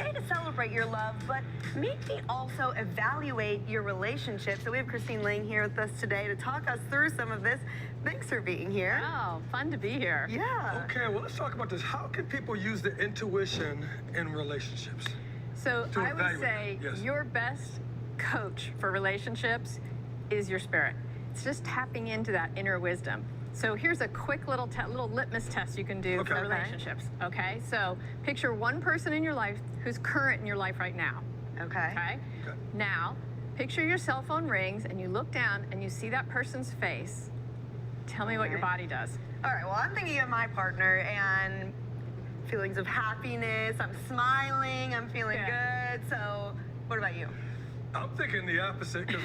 day to celebrate your love, but maybe also evaluate your relationship. So we have Christine Lang here with us today to talk us through some of this. Thanks for being here. Oh, fun to be here. Yeah. Okay, well, let's talk about this. How can people use the intuition in relationships? So To I would evaluate, say yes. your best coach for relationships is your spirit. It's just tapping into that inner wisdom. So here's a quick little litmus test you can do Okay. for relationships. Okay, so picture one person in your life who's current in your life right now. Okay. Okay. Okay. Now, picture your cell phone rings and you look down and you see that person's face. Tell me what your body does. All right, well, I'm thinking of my partner and feelings of happiness. I'm smiling, I'm feeling good. So what about you? I'm thinking the opposite, because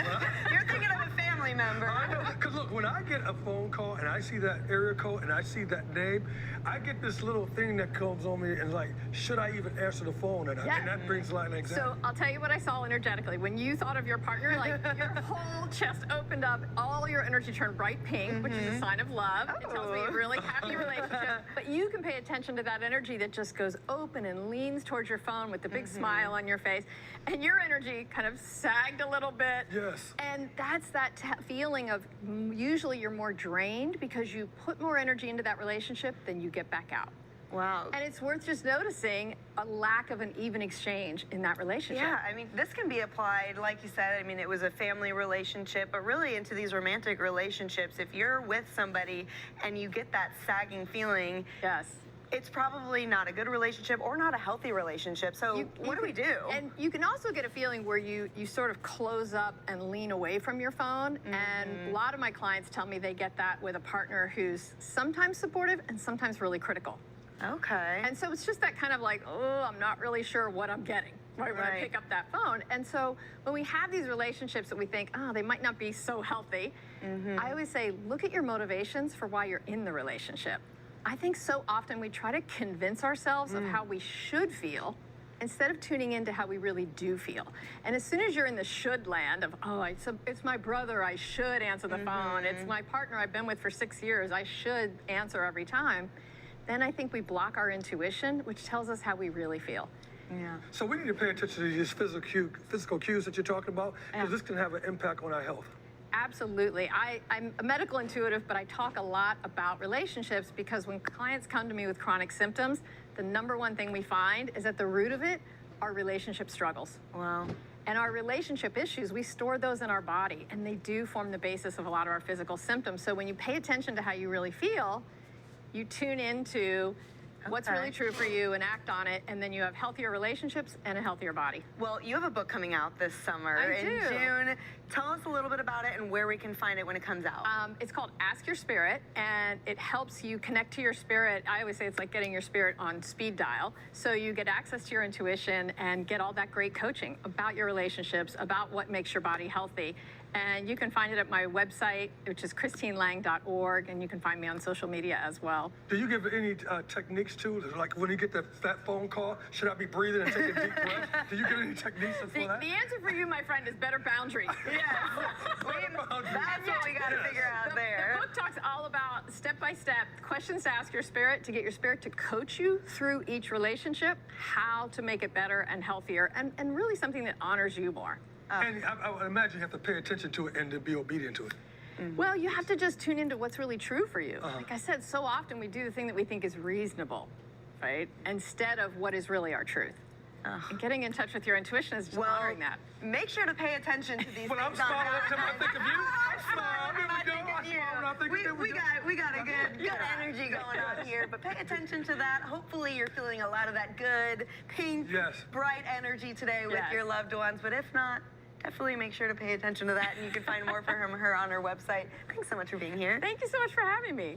You're thinking of a family member. I know, because look, when I get a phone call and I see that area code and I see that name, I get this little thing that comes on me and like, should I even answer the phone or not? Yeah. And that brings a lot of anxiety. So I'll tell you what I saw energetically. When you thought of your partner, like your whole chest opened up, all your energy turned bright pink, which is a sign of love. It tells me a really happy relationship. But you can pay attention to that energy that just goes open and leans towards your phone with the big smile on your face. And your energy kind of sagged a little bit. Yes. And that's that feeling of usually you're more drained because you put more energy into that relationship than you get back out. Wow. And it's worth just noticing a lack of an even exchange in that relationship. Yeah, I mean, this can be applied, like you said, I mean, it was a family relationship, but really into these romantic relationships. If you're with somebody and you get that sagging feeling, Yes. it's probably not a good relationship or not a healthy relationship. So what do we do? And you can also get a feeling where you sort of close up and lean away from your phone. And a lot of my clients tell me they get that with a partner who's sometimes supportive and sometimes really critical. Okay. And so it's just that kind of like, oh, I'm not really sure what I'm getting right when I pick up that phone. And so when we have these relationships that we think, oh, they might not be so healthy, I always say, look at your motivations for why you're in the relationship. I think so often we try to convince ourselves of how we should feel instead of tuning into how we really do feel. And as soon as you're in the should land of, oh, it's my brother, I should answer the phone. It's my partner I've been with for 6 years, I should answer every time. Then I think we block our intuition, which tells us how we really feel. Yeah. So we need to pay attention to these physical cues that you're talking about, because this can have an impact on our health. Absolutely. I'm a medical intuitive, but I talk a lot about relationships because when clients come to me with chronic symptoms, the number one thing we find is at the root of it are relationship struggles. Wow. And our relationship issues, we store those in our body, and they do form the basis of a lot of our physical symptoms. So when you pay attention to how you really feel, you tune into what's really true for you and act on it, and then you have healthier relationships and a healthier body. Well, you have a book coming out this summer in June. Tell us a little bit about it and where we can find it when it comes out. It's called Ask Your Spirit, and it helps you connect to your spirit. I always say it's like getting your spirit on speed dial. So you get access to your intuition and get all that great coaching about your relationships, about what makes your body healthy. And you can find it at my website, which is christinelang.org, and you can find me on social media as well. Do you give any techniques too? Like when you get that phone call, should I be breathing and taking deep breaths? Do you give any techniques for that? The answer for you, my friend, is better boundaries. That's what we got to figure out there. The book talks all about step-by-step questions to ask your spirit, to get your spirit to coach you through each relationship, how to make it better and healthier, and really something that honors you more. And I would imagine you have to pay attention to it and to be obedient to it. Well, you have to just tune into what's really true for you. Like I said, so often we do the thing that we think is reasonable, right? Instead of what is really our truth. And getting in touch with your intuition is just honoring that. Make sure to pay attention to these When I'm things. smiling every time I think of you, I smile. There we go. I smile when I think of you. We got a good energy going on here, but pay attention to that. Hopefully you're feeling a lot of that good, pink, bright energy today with your loved ones, but if not, definitely make sure to pay attention to that, and you can find more from her on her website. Thanks so much for being here. Thank you so much for having me.